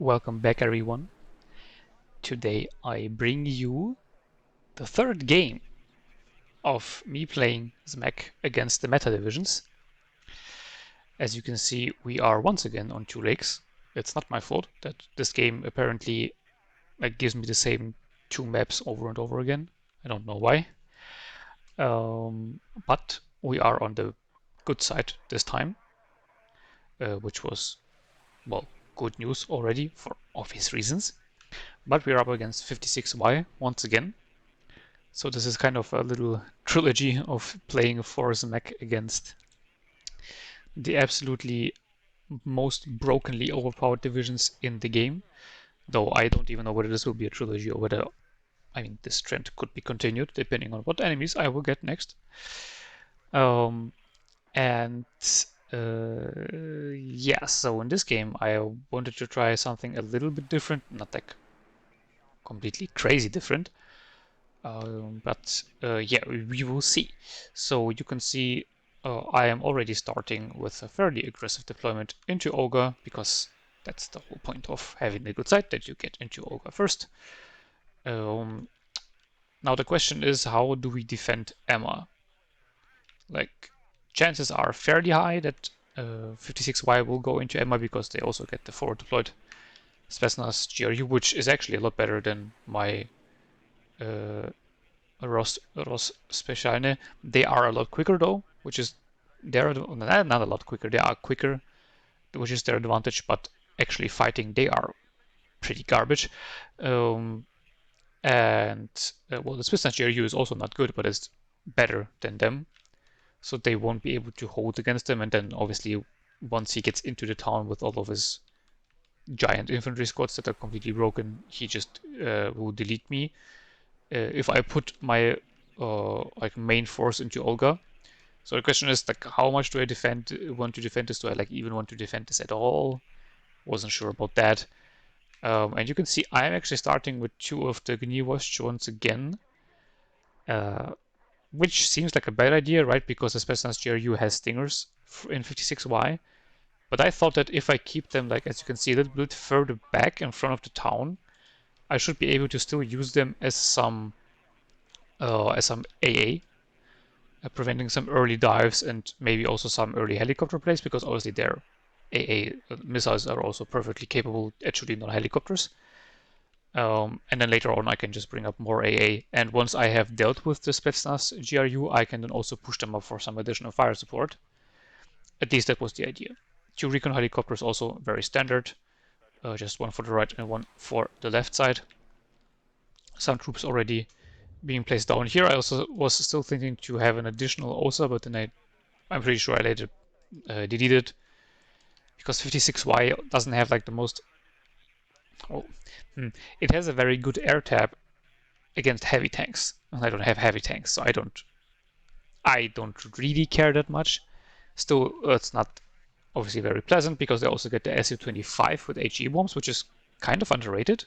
Welcome back, everyone. Today I bring you the third game of me playing Zmech against the meta divisions. As you can see, we are once again on two lakes. It's not my fault that this game apparently gives me the same two maps over and over again. I don't know why. But we are on the good side this time, which was, well, good news already for obvious reasons. But we're up against 56Y once again. So this is kind of a little trilogy of playing for Zmech against the absolutely most brokenly overpowered divisions in the game. Though I don't even know whether this will be a trilogy or whether, this trend could be continued depending on what enemies I will get next. And yeah, so in this game I wanted to try something a little bit different, not like completely crazy different. But yeah, we will see. So you can see I am already starting with a fairly aggressive deployment into Ogre, because that's the whole point of having a good site, that you get into Ogre first. Now the question is, how do we defend Emma? Like, chances are fairly high that 56Y will go into Emma, because they also get the forward deployed Spetsnaz GRU, which is actually a lot better than my Ross Specialne. They are a lot quicker though, which is they're not a lot quicker. They are quicker, which is their advantage. But actually fighting, they are pretty garbage. And well, the Spetsnaz GRU is also not good, but it's better than them, so they won't be able to hold against them. And then obviously, once he gets into the town with all of his giant infantry squads that are completely broken, he just will delete me. If I put my like main force into Olga. So the question is, like, how much do I want to defend this? Do I even want to defend this at all? Wasn't sure about that. And you can see I'm actually starting with two of the Gniwosh once again, which seems like a bad idea, right? Because the Spetsnaz GRU has stingers in 56Y. But I thought that if I keep them, like, as you can see, a little bit further back in front of the town, I should be able to still use them as some AA, preventing some early dives and maybe also some early helicopter plays, because obviously their AA missiles are also perfectly capable at shooting on helicopters. And then later on I can just bring up more AA, and once I have dealt with the Spetsnaz GRU, I can then also push them up for some additional fire support. At least that was the idea. Two recon helicopters, also very standard, just one for the right and one for the left side. Some troops already being placed down here. I also was still thinking to have an additional OSA, but then I'm pretty sure I later deleted, because 56Y doesn't have like the most... It has a very good air tab against heavy tanks, and I don't have heavy tanks, so I don't really care that much. Still, it's not obviously very pleasant, because they also get the Su-25 with HE bombs, which is kind of underrated.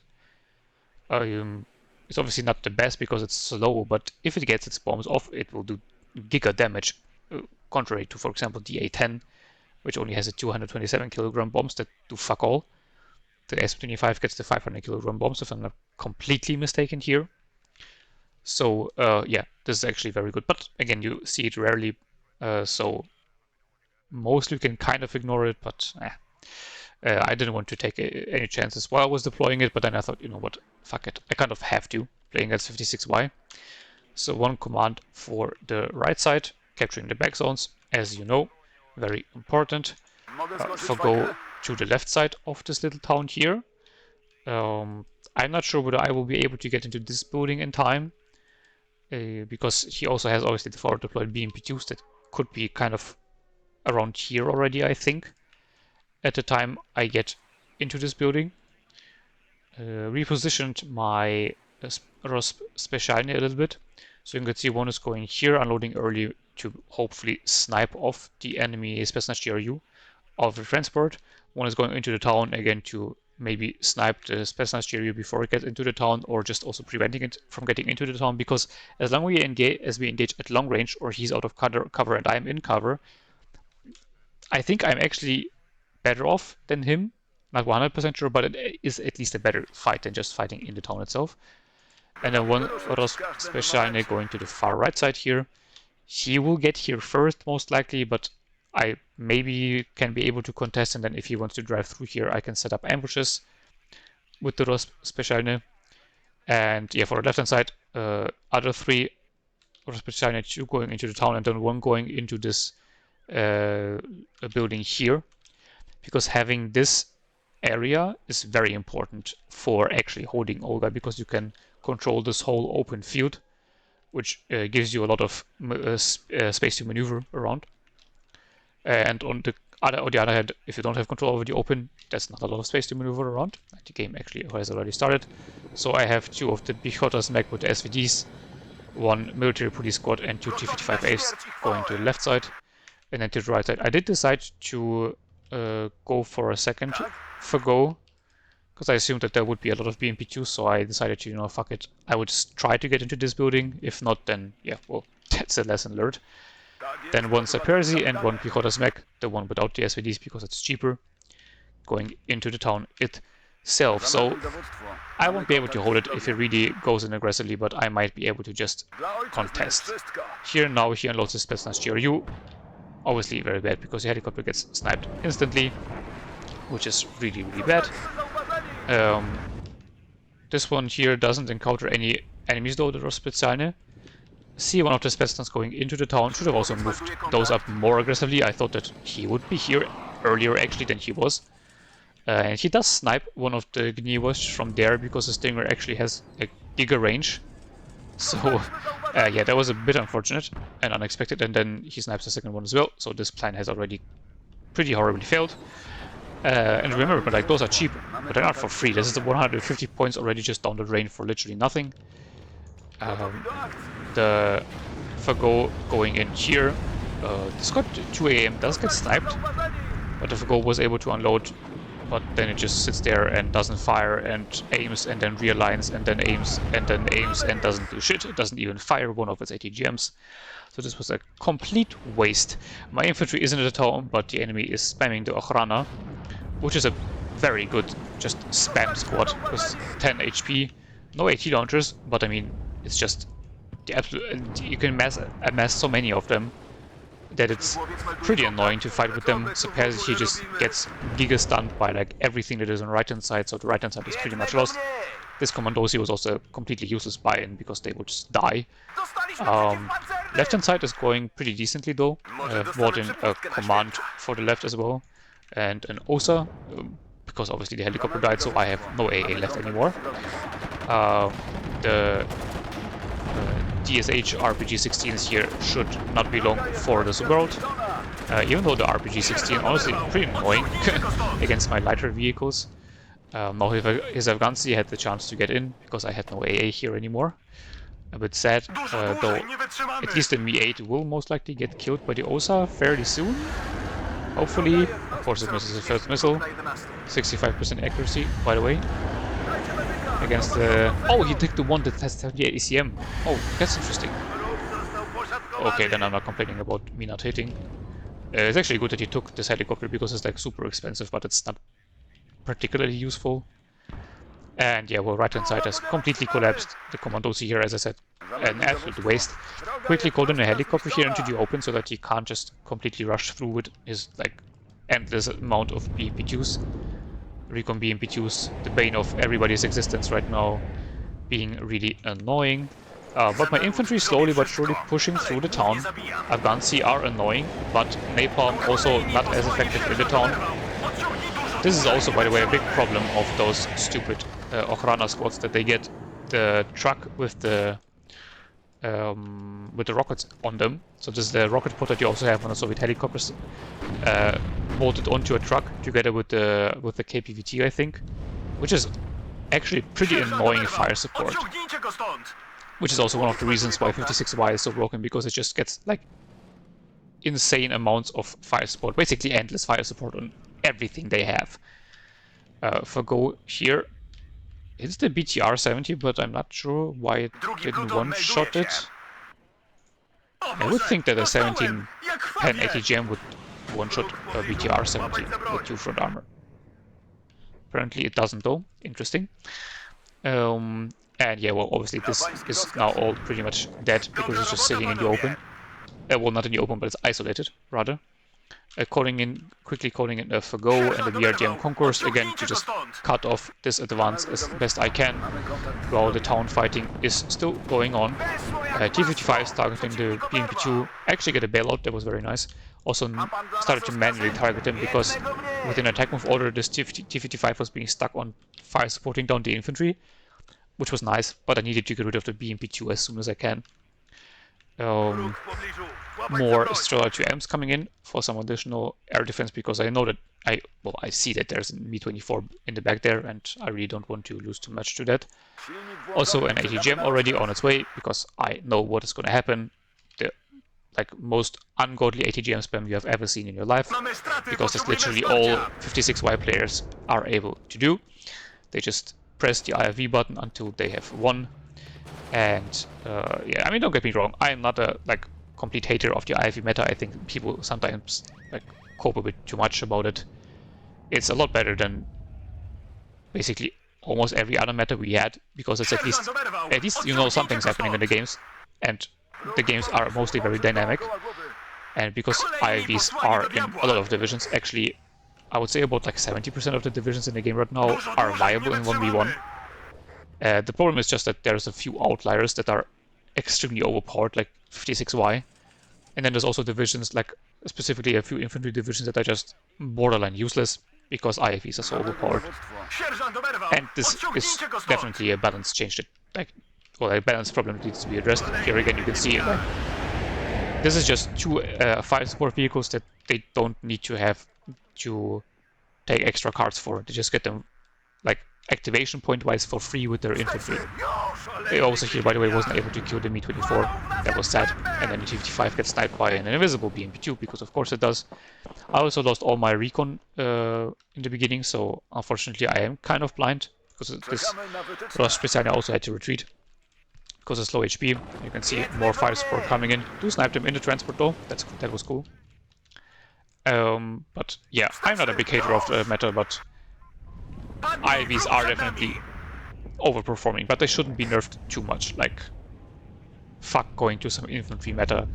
It's obviously not the best because it's slow, but if it gets its bombs off, it will do giga damage, contrary to, for example, the A10, which only has a 227 kilogram bombs that do fuck all. The S25 gets the 500 kilogram bombs, if I'm not completely mistaken here. So yeah, this is actually very good. But again, you see it rarely, so mostly you can kind of ignore it, but I didn't want to take any chances while I was deploying it, but then I thought, you know what, fuck it. I kind of have to, playing against 56Y. So one command for the right side, capturing the back zones, as you know, very important. Go to the left side of this little town here. I'm not sure whether I will be able to get into this building in time, because he also has obviously the forward deployed BMP2s that could be kind of around here already, I think, at the time I get into this building. Repositioned my Ross Specialne a little bit, so you can see one is going here, unloading early to hopefully snipe off the enemy Spetsnaz GRU of the transport. One is going into the town again to maybe snipe the Spetsnaz GRU before it gets into the town, or just also preventing it from getting into the town, because as long as we engage at long range, or he's out of cover and I'm in cover, I think I'm actually better off than him, Not 100% sure, but it is at least a better fight than just fighting in the town itself. And then one Rozpecialny going to the far right side here. He will get here first, most likely, but I maybe can be able to contest, and then if he wants to drive through here, I can set up ambushes with the Rozpecialny. And yeah, for the left-hand side, other three Rozpecialny, 2 going into the town, and then 1 going into this building here. Because having this area is very important for actually holding Olga, because you can control this whole open field, which gives you a lot of space to maneuver around. And on the other hand, if you don't have control over the open, there's not a lot of space to maneuver around. The game actually has already started. So I have 2 of the Zmech with the SVDs, 1 military police squad, and 2 T-55As going to the left side. And then to the right side, I did decide to go for a second Fago, because I assumed that there would be a lot of BMP2s, so I decided to, you know, fuck it. I would try to get into this building. If not, then, yeah, well, that's a lesson learned. Then 1 Saperzi and 1 Zmech, the one without the SVDs because it's cheaper, going into the town itself. So I won't be able to hold it if it really goes in aggressively, but I might be able to just contest. Here now he unloads his Spetsnaz GRU. Obviously very bad because the helicopter gets sniped instantly, which is really, really bad. This one here doesn't encounter any enemies though, the Rozpecialny. See one of the Spetsnaz going into the town. Should have also moved those up more aggressively. I thought that he would be here earlier actually than he was. And he does snipe one of the Gniewos from there because the Stinger actually has a giga range. So yeah, that was a bit unfortunate and unexpected, and then he snipes the second one as well. So this plan has already pretty horribly failed. And remember, but like, those are cheap, but they're not for free. This is the 150 points already just down the drain for literally nothing. The Fago going in here. The Scott 2 AM does get sniped, but the Fago was able to unload. But then it just sits there and doesn't fire and aims and then realigns and then aims and then aims and doesn't do shit. It doesn't even fire one of its ATGMs. So this was a complete waste. My infantry isn't at the town, but the enemy is spamming the Ochrana, which is a very good just spam squad with 10 HP. No AT launchers, but I mean, it's just the absolute. You can amass so many of them that it's pretty annoying to fight with them. So he just gets giga stunned by like everything that is on the right hand side, so the right hand side is pretty much lost. This Commandosi was also a completely useless buy-in because they would just die. Left hand side is going pretty decently though. Brought in a command for the left as well, and an OSA, because obviously the helicopter died, so I have no AA left anymore. The DSH RPG-16s here should not be long for this world, even though the RPG-16 honestly pretty annoying against my lighter vehicles. Now his Afghansi had the chance to get in because I had no AA here anymore. A bit sad, though at least the Mi-8 will most likely get killed by the OSA fairly soon. Hopefully. Of course it misses the first missile. 65% accuracy, by the way. Against the... Oh, he took the one that has 78 ECM. Oh, that's interesting. Okay, then I'm not complaining about me not hitting. It's actually good that he took this helicopter because it's like super expensive, but it's not particularly useful. And yeah, well, right hand side has completely collapsed. The Commandosi here, as I said, an absolute waste. Quickly called in a helicopter here into the open so that he can't just completely rush through with his like endless amount of BMP2s. Recon BMP2s, the bane of everybody's existence right now, being really annoying. But my infantry slowly but surely pushing through the town. Afghansi are annoying, but Napalm also not as effective in the town. This is also, by the way, a big problem of those stupid Ochrana squads, that they get the truck with the rockets on them. So this is the rocket pod that you also have on the Soviet helicopters, bolted onto a truck together with the KPVT, I think, which is actually pretty annoying fire support. Which is also one of the reasons why 56Y is so broken, because it just gets like insane amounts of fire support, basically endless fire support on everything they have. Fago here hits the BTR-70, but I'm not sure why it didn't one-shot it. I would think that a 17 pen ATGM would one-shot a BTR-70 with 2 front armor. Apparently it doesn't though. Interesting. And yeah, well, obviously this is now all pretty much dead because it's just sitting in the open. Well, not in the open, but it's isolated, rather. Quickly calling in a Forgo and the VRGM Concourse again to just cut off this advance as best I can while the town fighting is still going on. T-55 is targeting the BMP-2, actually get a bailout, that was very nice. Also started to manually target him because within attack move order this T-55 was being stuck on fire supporting down the infantry, which was nice, but I needed to get rid of the BMP-2 as soon as I can. More Strela 2Ms coming in for some additional air defense because I know that I see that there's a Mi-24 in the back there and I really don't want to lose too much to that. Also an ATGM already on its way because I know what is going to happen. The most ungodly ATGM spam you have ever seen in your life, because that's literally all 56Y players are able to do. They just press the IFV button until they have won. And yeah, I mean, don't get me wrong, I am not a complete hater of the IFV meta. I think people sometimes cope a bit too much about it. It's a lot better than basically almost every other meta we had, because it's at least you know something's happening in the games, and the games are mostly very dynamic. And because IFVs are in a lot of divisions, actually I would say about 70% of the divisions in the game right now are viable in 1v1. The problem is just that there's a few outliers that are extremely overpowered, like 56Y. And then there's also divisions, specifically a few infantry divisions that are just borderline useless because IFVs are so overpowered. And this is definitely a balance change that, a balance problem that needs to be addressed. Here again you can see, this is just two fire support vehicles that they don't need to have to take extra cards for. They just get them, activation point wise for free with their infantry. They also here, by the way, wasn't able to kill the Mi-24. That was sad. And then the T-55 gets sniped by an invisible BMP-2, because of course it does. I also lost all my recon in the beginning, so unfortunately I am kind of blind, because this Special also had to retreat because of slow HP. You can see more fire support coming in. Do snipe them in the transport though. That was cool. But yeah, I'm not a big hater of the meta, but IVs are definitely overperforming, but they shouldn't be nerfed too much. Fuck going to some infantry meta.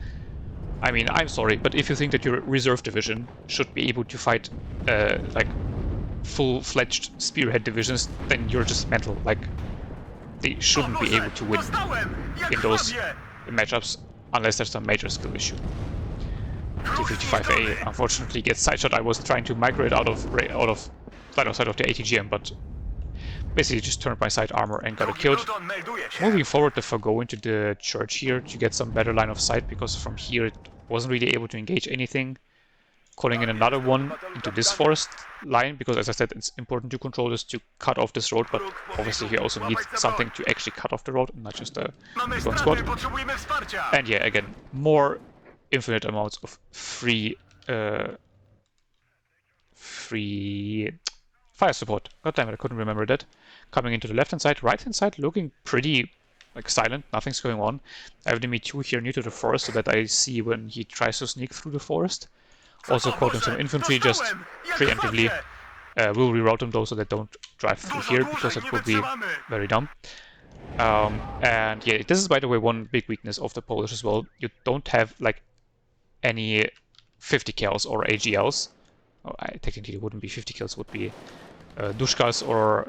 I mean, I'm sorry, but if you think that your reserve division should be able to fight full-fledged spearhead divisions, then you're just mental. They shouldn't be able to win in those matchups unless there's some major skill issue. T-55A unfortunately gets sideshot. I was trying to migrate out of line of sight of the ATGM, but basically just turned my side armor and got it killed. Moving forward, the Forgo into the church here to get some better line of sight, because from here it wasn't really able to engage anything. Calling in another one into this forest line, because as I said, it's important to control this to cut off this road, but obviously you also need something to actually cut off the road, and not just a gun squad. And yeah, again, more infinite amounts of free fire support. God damn it, I couldn't remember that. Coming into the left-hand side, right-hand side looking pretty silent, nothing's going on. I have the Mi-2 here near to the forest so that I see when he tries to sneak through the forest. Also quoting some infantry just preemptively. We'll reroute them though so they don't drive through here, because it would be very dumb. And yeah, this is by the way one big weakness of the Polish as well. You don't have any 50 cals or AGLs. Oh, technically it wouldn't be 50 kills, it would be Dushkas or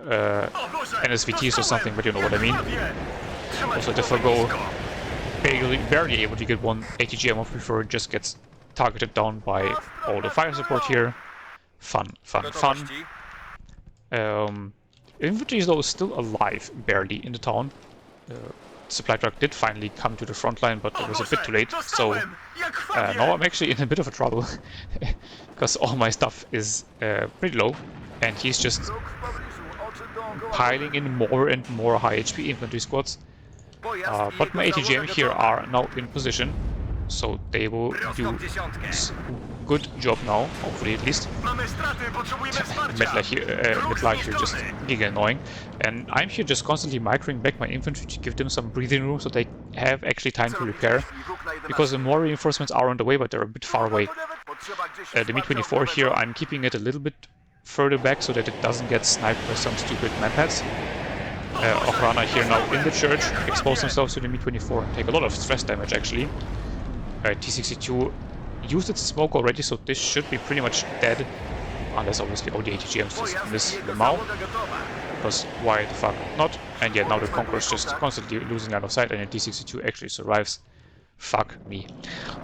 NSVTs or something, but you know what I mean. Also the Forgo barely able to get one ATGM off before it just gets targeted down by all the fire support here. Fun. Infantry though is still alive, barely, in the town. Supply truck did finally come to the front line, but it was a bit too late, so now I'm actually in a bit of a trouble, because all my stuff is pretty low, and he's just piling in more and more high HP infantry squads. But my ATGM here are now in position, so they will do a good job now, hopefully at least. Midlife here just giga annoying, and I'm here just constantly microing back my infantry to give them some breathing room so they have actually time to repair, because the more reinforcements are on the way, but they're a bit far away. The Mi-24 here, I'm keeping it a little bit further back so that it doesn't get sniped by some stupid manpads. Ochrana here now in the church, expose themselves to the Mi-24 and take a lot of stress damage actually. T-62 used its smoke already, so this should be pretty much dead. Unless obviously all the ATGMs just miss the Mao. Because why the fuck not? And yet now the Conqueror's just constantly losing line of sight and the T-62 actually survives. Fuck me.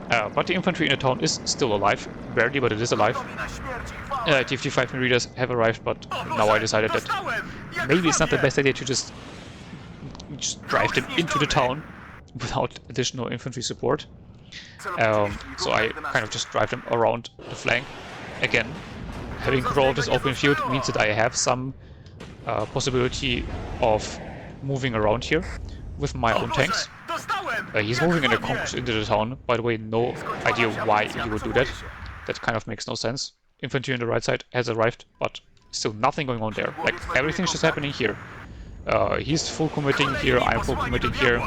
But the infantry in the town is still alive. Barely, but it is alive. T-55 readers have arrived, but now I decided that maybe it's not the best idea to just drive them into the town without additional infantry support. So I kind of just drive them around the flank. Again, having control of this open field means that I have some possibility of moving around here with my own tanks. He's moving in a conquest into the town. By the way, no idea why he would do that. That kind of makes no sense. Infantry on the right side has arrived, but still nothing going on there. Like, everything's just happening here. He's full committing here, I'm full committing here.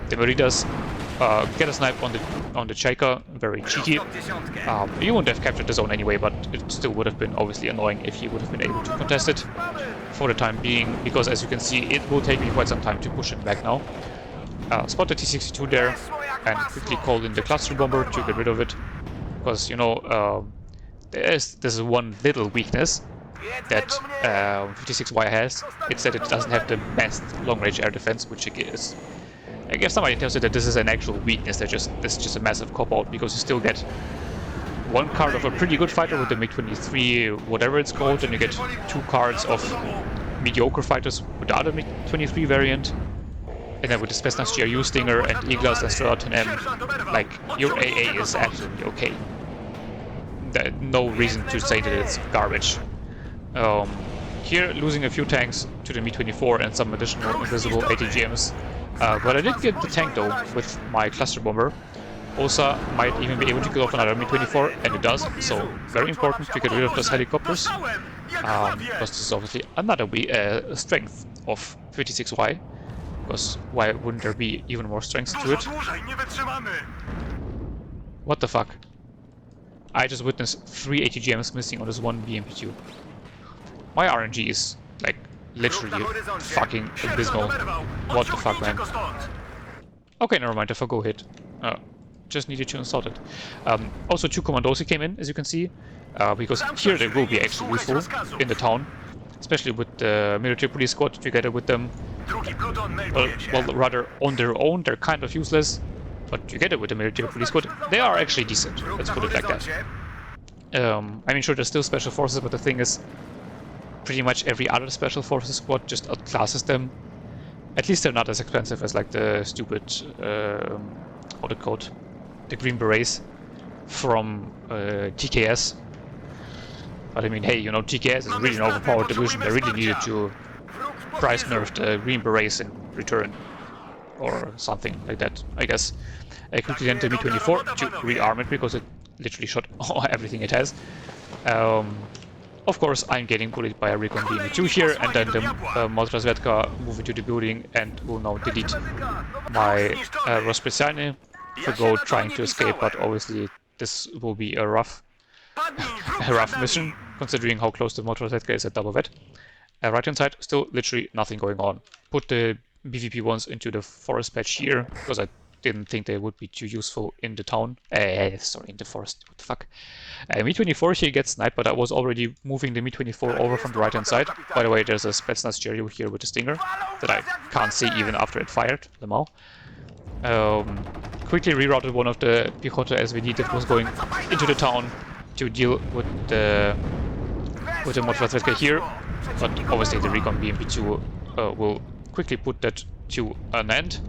The Meridas get a snipe on the Chaika, very cheeky. He wouldn't have captured the zone anyway, but it still would have been obviously annoying if he would have been able to contest it for the time being, because as you can see, it will take me quite some time to push him back now. Spot the T-62 there, and quickly call in the cluster bomber to get rid of it, because, you know, there's one little weakness that 56Y has. It's that it doesn't have the best long-range air defense, which is, I guess somebody tells you that this is an actual weakness. This is just a massive cop-out, because you still get one card of a pretty good fighter with the MiG-23, whatever it's called, and you get 2 cards of mediocre fighters with the other MiG-23 variant. And then with the Spetsnaz GRU Stinger and Iglas and Strela 10M, like, your AA is absolutely okay. There's no reason to say that it's garbage. Here, losing a few tanks to the Mi-24 and some additional invisible ATGMs. But I did get the tank though with my cluster bomber. Osa might even be able to kill off another Mi-24, and it does, so very important to get rid of those helicopters. Because this is obviously another strength of 56Y. Because why wouldn't there be even more strength to it? What the fuck? I just witnessed 3 ATGMs missing on this one BMP2. My RNG is, like, literally fucking abysmal. What the fuck, man? Okay, never mind, I forgo hit. Just needed to install it. Also, 2 Commandosi came in, as you can see. Because here they will be actually useful in the town. Especially with the military police squad together with them. Well, rather on their own, they're kind of useless. But together with the military police squad, they are actually decent. Let's put it like that. I mean, sure, there's still special forces, but the thing is, pretty much every other special forces squad just outclasses them. At least they're not as expensive as like the stupid, what it called, the Green Berets from TKS. But I mean, hey, you know, TKS is really an overpowered division. They really needed to price nerf the Green Berets in return. Or something like that, I guess. I quickly then to Mi-24 to rearm it, because it literally shot everything it has. Of course, I'm getting bullied by a recon BMP2 here, and then the Motorrazvedka move into the building and will now delete my Rozpecialny for go trying to escape, but obviously this will be a rough mission, considering how close the Motorrazvedka is at double vet. Right hand side, still literally nothing going on. Put the BVP-1s into the forest patch here, because I didn't think they would be too useful in the town. Sorry, in the forest, what the fuck. Mi-24 here gets sniped, but I was already moving the Mi-24 over from the right hand side. By the way, there's a Spetsnaz GRU here with a Stinger, that I can't see even after it fired, the Mao. Quickly rerouted one of the Pichota SVD that was going into the town to deal with the Motorrazvedka here, but obviously the Recon BMP2 will quickly put that to an end,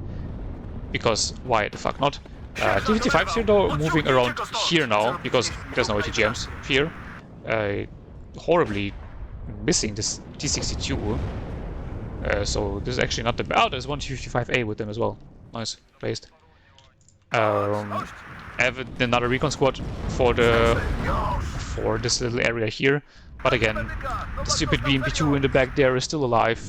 because why the fuck not? T-55's here though, moving around here now, because there's no ATGMs here. Horribly missing this T-62. So this is actually not the bad. Oh, there's one T-55A with them as well. Nice, placed. I have another recon squad for this little area here, but again, the stupid BMP2 in the back there is still alive,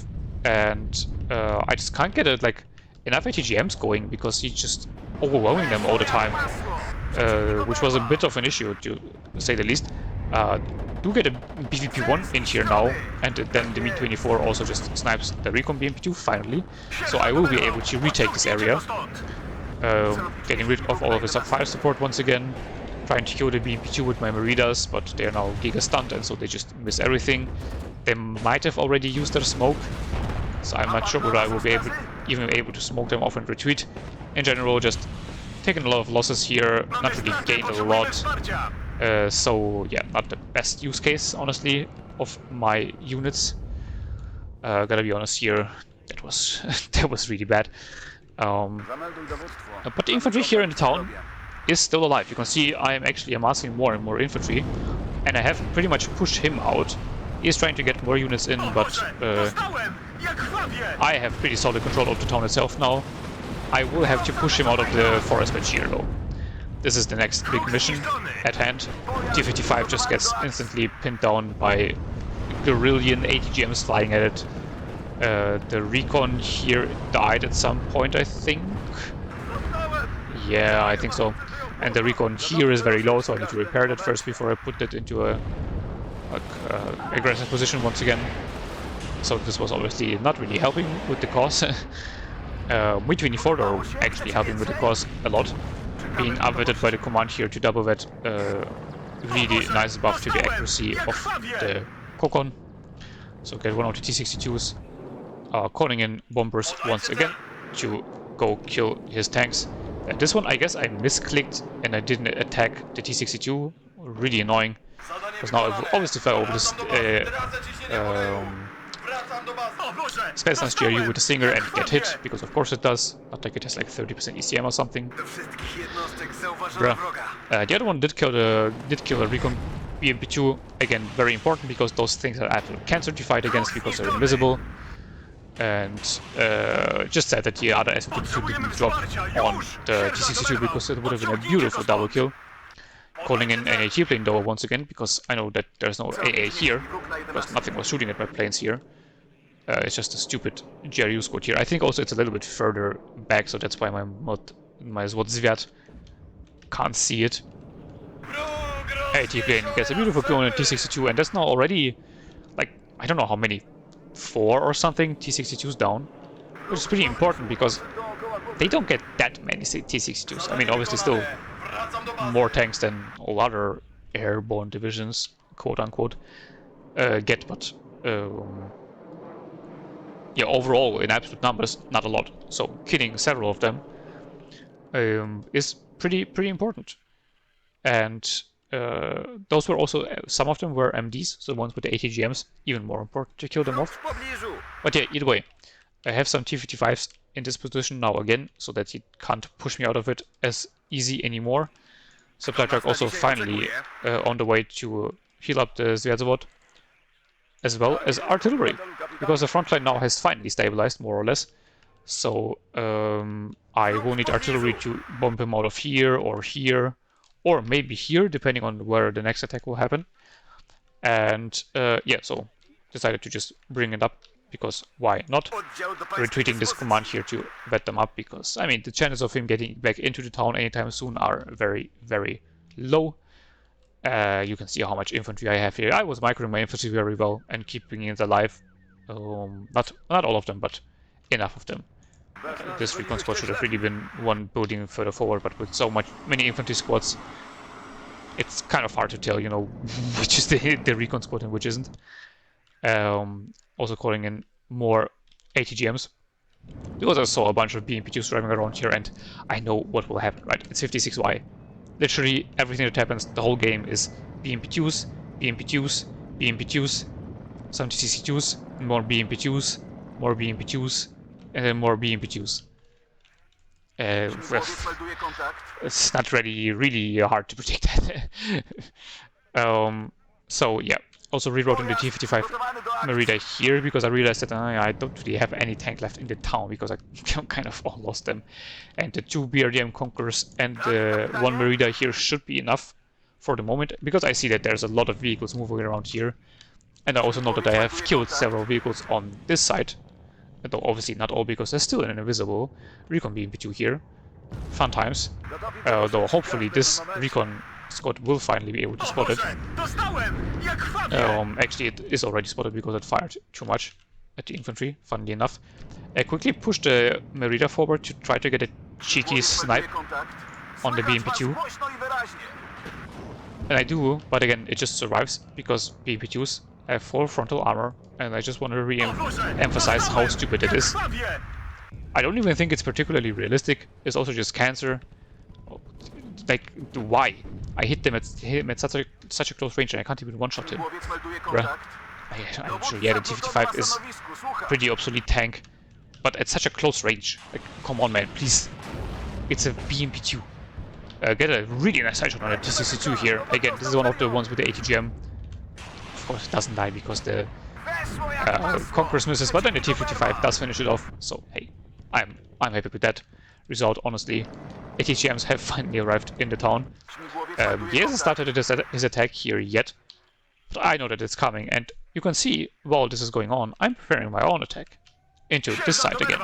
and I just can't get it like enough ATGMs going, because he's just overwhelming them all the time, which was a bit of an issue to say the least. Do get a BVP-1 in here now, and then the Mi-24 also just snipes the recon BMP-2 finally, so I will be able to retake this area, getting rid of all of his fire support once again, trying to kill the BMP-2 with my Meridas, but they are now giga stunned and so they just miss everything. They might have already used their smoke, so I'm not sure whether I will be even able to smoke them off and retreat. In general, just taking a lot of losses here, not really gained a lot. So yeah, not the best use case, honestly, of my units. Gotta be honest here, that was that was really bad. But the infantry here in the town is still alive. You can see I am actually amassing more and more infantry, and I have pretty much pushed him out. He's trying to get more units in, but I have pretty solid control of the town itself now. I will have to push him out of the forest patch here though. This is the next big mission at hand. T-55 just gets instantly pinned down by Guerrillian ATGMs flying at it. The recon here died at some point, I think. Yeah, I think so. And the recon here is very low, so I need to repair that first before I put it into a aggressive position once again. So this was obviously not really helping with the cause. Mi-24 though actually helping with the cause a lot. Being upwetted by the command here to double wet, really nice buff to the accuracy of the Kokon. So get one of the T-62s, calling in bombers once again to go kill his tanks. And this one I guess I misclicked and I didn't attack the T-62, really annoying. Because now I will obviously fly over this Space Lance GRU with the Stinger and get hit, because of course it does. Not like it has like 30% ECM or something. Bruh. The other one did kill a recon BMP-2. Again, very important because those things are absolutely cancer to fight against because they're invisible. And just said that the other SVP-2 didn't drop on the T-62 because it would have been a beautiful double kill. Calling in an AT plane though once again, because I know that there's no AA here, because nothing was shooting at my planes here. It's just a stupid GRU squad here. I think also it's a little bit further back, so that's why my Zviat can't see it. AT plane gets a beautiful kill on a T-62, and that's now already, like, I don't know how many, 4 or something T-62s down, which is pretty important because they don't get that many T-62s. I mean, obviously still more tanks than all other airborne divisions, quote-unquote, get, but yeah, overall, in absolute numbers, not a lot. So killing several of them is pretty important. And those were also, some of them were MDs, so the ones with the ATGMs, even more important to kill them off. But yeah, either way, I have some T-55s in this position now again, so that he can't push me out of it as easy anymore. Supply truck also finally on the way to heal up the Zviat, as well as artillery, because the front line now has finally stabilized, more or less. So I will need artillery to bomb him out of here, or maybe here, depending on where the next attack will happen. And yeah, so decided to just bring it up, because why not? Retweeting this command here to vet them up, because, I mean, the chances of him getting back into the town anytime soon are very, very low. You can see how much infantry I have here. I was microing my infantry very well and keeping it alive. Not all of them, but enough of them. This recon squad should have really been one building further forward, but with so many infantry squads, it's kind of hard to tell, you know, which is the recon squad and which isn't. Also calling in more ATGMs, because I saw a bunch of BMP-2s driving around here, and I know what will happen, right? It's 56Y. Literally everything that happens the whole game is BMP-2s, BMP-2s, BMP-2s, some T-62s, more BMP-2s, more BMP-2s, and then more BMP-2s. It's not really hard to predict that. So yeah, also rewrote the T-55 Merida here, because I realized that I don't really have any tank left in the town, because I kind of all lost them. And the 2 BRDM Conquerors and the 1 Merida here should be enough for the moment, because I see that there's a lot of vehicles moving around here. And I also know that I have killed several vehicles on this side. Though obviously not all, because there's still an invisible recon BMP-2 here. Fun times. Though hopefully this recon squad will finally be able to spot it. Actually, it is already spotted because it fired too much at the infantry, funnily enough. I quickly pushed the Merida forward to try to get a cheeky snipe on the BMP-2. And I do, but again, it just survives because BMP-2s have full frontal armor, and I just want to re-emphasize how stupid it is. I don't even think it's particularly realistic. It's also just cancer. Like, why? I hit him at such a close range, and I can't even one-shot him. Bruh. I'm sure, yeah, the T-55 is a pretty obsolete tank, but at such a close range. Like, come on, man, please. It's a BMP-2. Get a really nice headshot on a T-62 here. Again, this is one of the ones with the ATGM. Of course, it doesn't die because the Conquerors misses, but then the T-55 does finish it off. So, hey, I'm happy with that result, honestly. ATGMs have finally arrived in the town. He hasn't started his attack here yet, but I know that it's coming, and you can see, while this is going on, I'm preparing my own attack into this side again.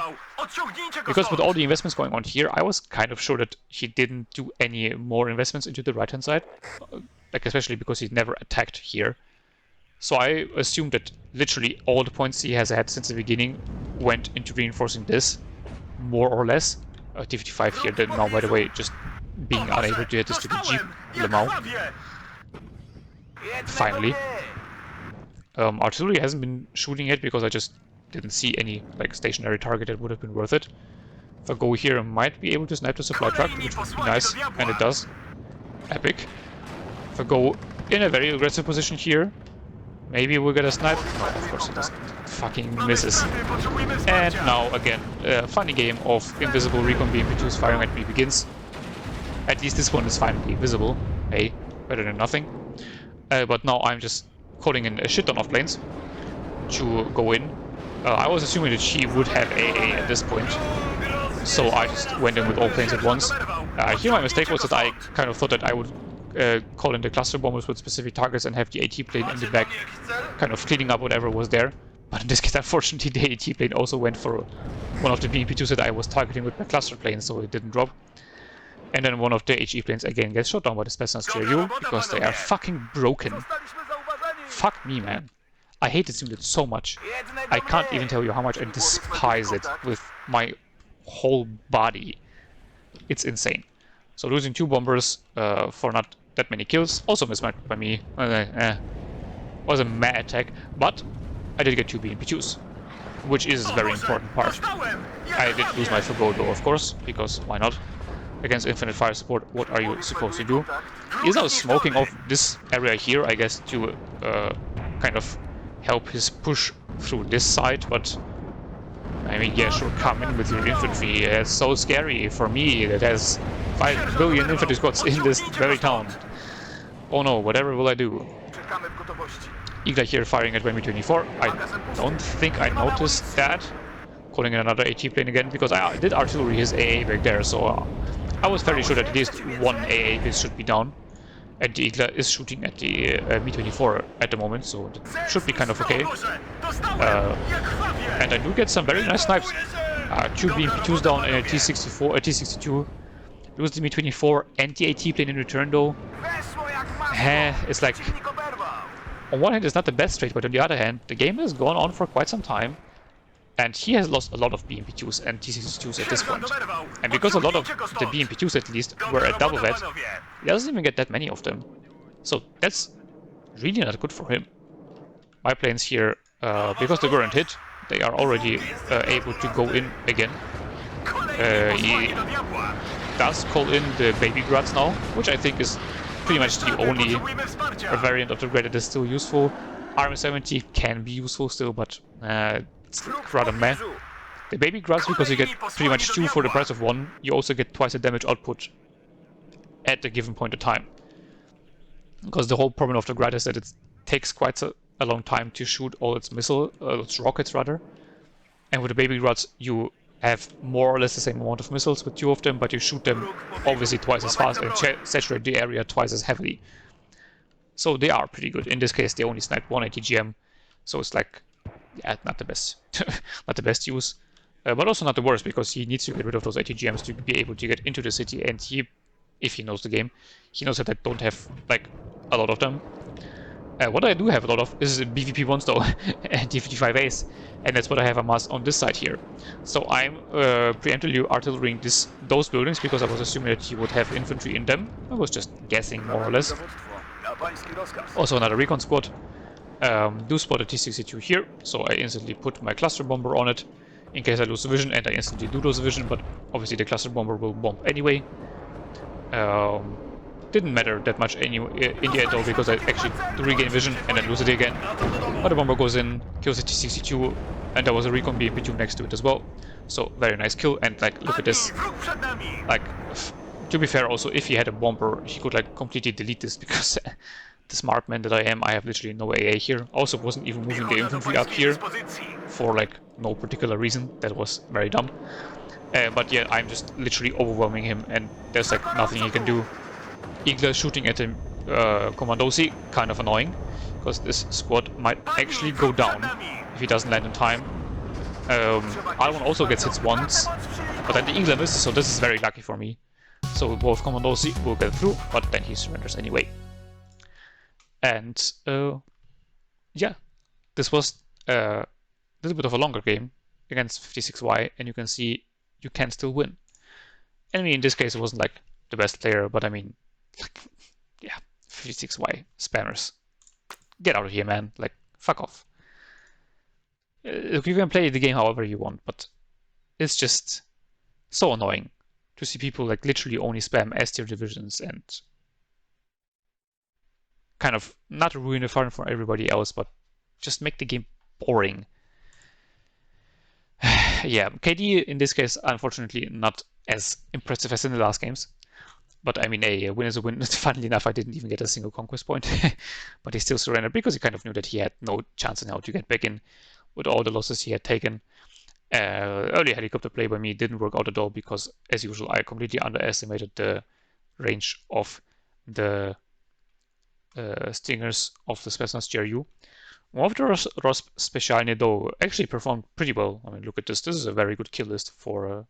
Because with all the investments going on here, I was kind of sure that he didn't do any more investments into the right-hand side, like especially because he never attacked here. So I assumed that literally all the points he has had since the beginning went into reinforcing this, more or less. T-55 here, then now, by the way, just being unable to hit this stupid Jeep Lemau. Finally. Artillery hasn't been shooting yet because I just didn't see any like stationary target that would have been worth it. If I go here, I might be able to snipe the supply truck, which would be nice, and it does. Epic. If I go in a very aggressive position here, maybe we'll get a snipe. No, of course it doesn't. Fucking misses. And now again, a funny game of invisible recon BMP-2s firing at me begins. At least this one is finally visible. Hey, better than nothing. But now I'm just calling in a shit ton of planes to go in. I was assuming that she would have AA at this point, so I just went in with all planes at once. Here my mistake was that I kind of thought that I would call in the cluster bombers with specific targets and have the AT plane in the back, kind of cleaning up whatever was there. But in this case, unfortunately, the AT plane also went for one of the BMP-2s that I was targeting with my cluster plane, so it didn't drop. And then one of the HE planes again gets shot down by the Spetsnaz GRU because they are fucking broken. Fuck me, man. I hate this unit so much. I can't even tell you how much I despise it with my whole body. It's insane. So losing 2 bombers for not that many kills, also mismatched by me. Was a mad attack, but I did get 2 BMP-2s, which is a very important part. I did lose my Fogodo, of course, because why not? Against infinite fire support, what are you supposed to do? He's now smoking off this area here, I guess, to kind of help his push through this side, but I mean, yeah, sure, come in with your infantry. It's so scary for me that has 5 billion infantry squads in this very town. Oh no, whatever will I do? Igla here firing at WARNO. I don't think I noticed that. Calling in another AT plane again, because I did artillery his AA back there, so I was fairly sure that at least one AA base should be down. And the Igla is shooting at the Mi-24 at the moment, so that should be kind of okay. And I do get some very nice snipes. 2 BMP-2s down and a T-64, a T-62. Lose the Mi-24 and the AT plane in return though. It's like, on one hand it's not the best trade, but on the other hand, the game has gone on for quite some time. And he has lost a lot of BMP-2s and T-62s at this point. And because a lot of the BMP-2s at least were at double vet, he doesn't even get that many of them. So that's really not good for him. My planes here, because they weren't hit, they are already able to go in again. He does call in the baby Grads now, which I think is pretty much the only variant of the grade that is still useful. RM-70 can be useful still, but it's rather meh. The baby Grads, because you get pretty much 2 for the price of 1, you also get twice the damage output at a given point of time. Because the whole problem of the Grad is that it takes quite a long time to shoot all its its rockets rather. And with the baby Grads, you have more or less the same amount of missiles with 2 of them, but you shoot them obviously twice as fast and saturate the area twice as heavily. So they are pretty good. In this case, they only sniped 1 ATGM, so it's like, yeah, not the best, not the best use, but also not the worst, because he needs to get rid of those ATGMs to be able to get into the city, and he if he knows the game. He knows that I don't have like a lot of them. What I do have a lot of is BVP-1s though, and T-55As, and that's what I have amassed on this side here. So I'm preemptively artillerying those buildings because I was assuming that he would have infantry in them. I was just guessing more or less. Also another recon squad. Do spot a T-62 here, so I instantly put my cluster bomber on it in case I lose vision, and I instantly do lose vision, but obviously the cluster bomber will bomb anyway. Didn't matter that much in the end though, because I actually do regain vision and then lose it again. But the bomber goes in, kills the T-62, and there was a recon BMP-2 next to it as well. So very nice kill, and like look at this. Like, to be fair also, if he had a bomber, he could like completely delete this, because the smart man that I am, I have literally no AA here. Also wasn't even moving the infantry up here for like no particular reason. That was very dumb. But yeah, I'm just literally overwhelming him, and there's like nothing he can do. Igla shooting at him, Commandosi, kind of annoying, because this squad might actually go down if he doesn't land in time. R1 also gets hits once, but then the Igla misses, so this is very lucky for me. So both Commandosi will get through, but then he surrenders anyway. And yeah, this was a little bit of a longer game against 56Y, and you can see you can still win. And I mean, in this case, it wasn't like the best player, but I mean, yeah, 56Y spammers. Get out of here, man. Like, fuck off. Look, you can play the game however you want, but it's just so annoying to see people like literally only spam S-tier divisions and kind of not ruin the fun for everybody else, but just make the game boring. Yeah, KD in this case, unfortunately, not as impressive as in the last games. But I mean, a win is a win. Funnily enough, I didn't even get a single conquest point. But he still surrendered because he kind of knew that he had no chance in how to get back in with all the losses he had taken. Early helicopter play by me didn't work out at all because, as usual, I completely underestimated the range of the stingers of the Spetsnaz GRU. One of the Rosp Specialny, though, actually performed pretty well. I mean, look at this. This is a very good kill list for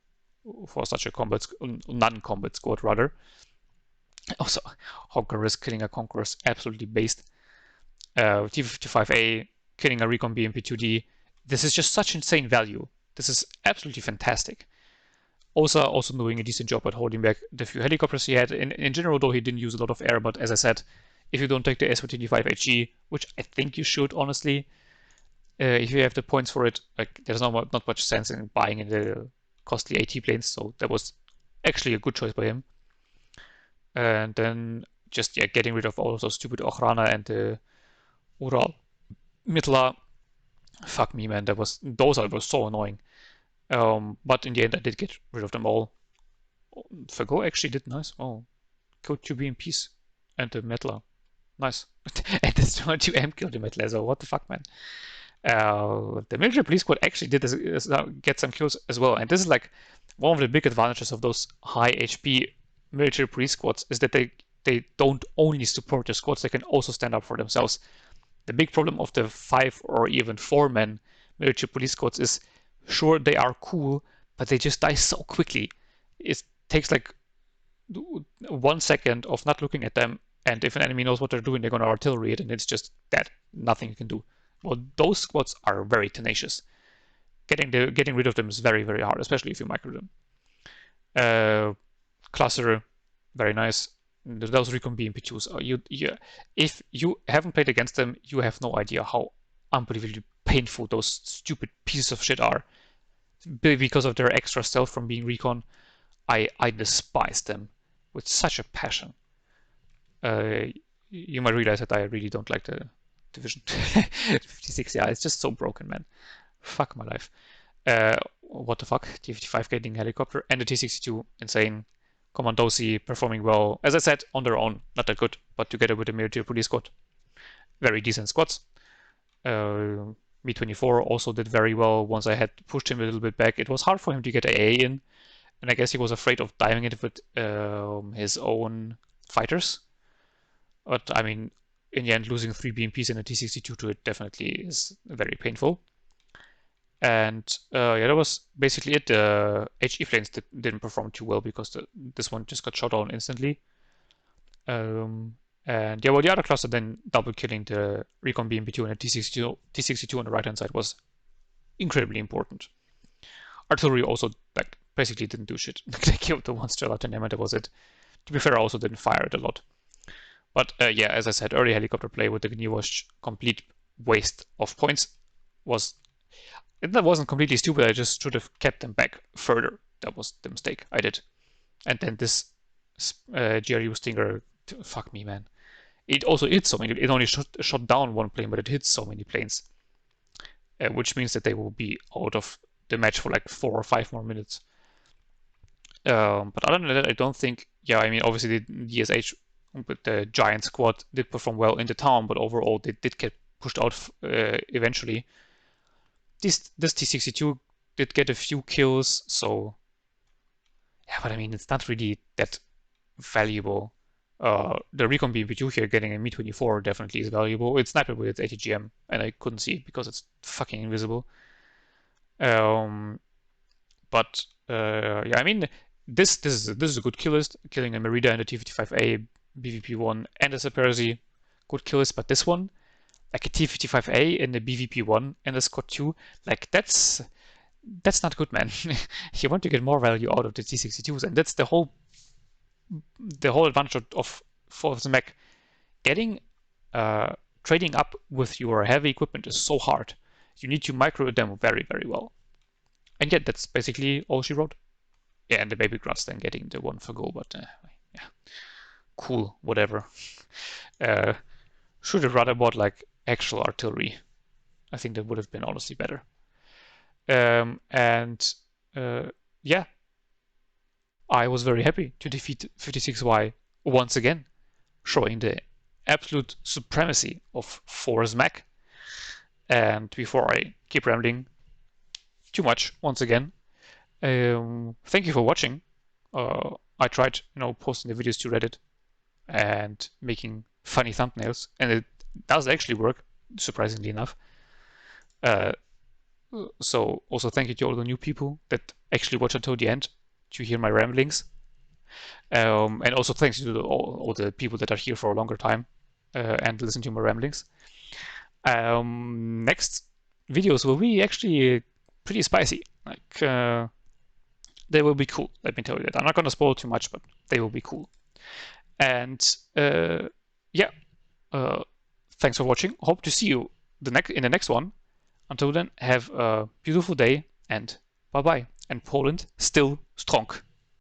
such a non-combat squad, rather. Also, Honker killing a Conqueror is absolutely based. T-55A killing a Recon BMP-2D. This is just such insane value. This is absolutely fantastic. Also doing a decent job at holding back the few helicopters he had. In general, though, he didn't use a lot of air, but as I said, if you don't take the SU-25HG, which I think you should, honestly, if you have the points for it, like there's not much sense in buying in the costly AT planes, so that was actually a good choice by him. And then just getting rid of all of those stupid Ochrana and the Ural Mitla. Fuck me, man, those were so annoying. But in the end, I did get rid of them all. Fago actually did nice. Oh, killed 2 BMPs and the Metla. Nice. And this 2M killed the Metla, so what the fuck, man. The military police squad actually did get some kills as well, and this is like one of the big advantages of those high HP military police squads is that they don't only support the squads, they can also stand up for themselves. The big problem of the 5 or even 4-man military police squads is, sure, they are cool, but they just die so quickly. It takes like 1 second of not looking at them, and if an enemy knows what they're doing, they're going to artillery it, and it's just dead. Nothing you can do. Well, those squads are very tenacious. Getting rid of them is very, very hard, especially if you micro them. Cluster, very nice. Those Recon BMP-2s, if you haven't played against them, you have no idea how unbelievably painful those stupid pieces of shit are. Because of their extra stealth from being Recon, I despise them with such a passion. You might realize that I really don't like the Division 56. Yeah, it's just so broken, man. Fuck my life. What the fuck? T-55 getting helicopter and the T-62, insane. Commandosi performing well. As I said, on their own, not that good, but together with the military police squad, very decent squads. Mi-24 also did very well once I had pushed him a little bit back. It was hard for him to get AA in, and I guess he was afraid of diving it with his own fighters. But I mean, in the end, losing 3 BMPs and a T-62 to it definitely is very painful. And yeah, that was basically it. The HE flames didn't perform too well because this one just got shot down instantly. And yeah, well, the other cluster then double killing the Recon BMP2 and the T62 on the right hand side was incredibly important. Artillery also like basically didn't do shit. They killed the one Strela and that was it. To be fair, I also didn't fire it a lot. But yeah, as I said, early helicopter play with the GNI was complete waste of points. That wasn't completely stupid. I just should have kept them back further. That was the mistake I did. And then this GRU Stinger, fuck me, man. It also hit so many. It only shot down one plane, but it hit so many planes, which means that they will be out of the match for like 4 or 5 more minutes. But other than that, I don't think. Yeah, I mean, obviously the DSH with the giant squad did perform well in the town, but overall they did get pushed out eventually. This T62 did get a few kills, so yeah, but I mean, it's not really that valuable. The Recon BMP2 here getting a Mi-24 definitely is valuable. It's sniper with its ATGM, and I couldn't see it because it's fucking invisible. But yeah, I mean, this is a good kill list. Killing a Merida and a T-55A, BVP-1, and a Saperzi, good kill list. But this one, like a T-55A and a BVP-1 and a Scott 2, like that's not good, man. You want to get more value out of the T-62s, and that's the whole advantage for Zmech. Getting trading up with your heavy equipment is so hard. You need to micro them very, very well. And yet, that's basically all she wrote. Yeah, and the baby grass then getting the one for goal, but yeah, cool, whatever. Should have rather bought like actual artillery. I think that would have been honestly better. And yeah, I was very happy to defeat 56Y once again, showing the absolute supremacy of 4 Zmech. And before I keep rambling too much once again, thank you for watching. I tried, posting the videos to Reddit and making funny thumbnails, and it does actually work, surprisingly enough. So also thank you to all the new people that actually watch until the end to hear my ramblings. And also thanks to all the people that are here for a longer time and listen to my ramblings. Next videos will be actually pretty spicy. Like they will be cool. Let me tell you that. I'm not gonna spoil too much, but they will be cool. And yeah, thanks for watching. Hope to see you in the next one. Until then, have a beautiful day and bye bye. And Poland still strong.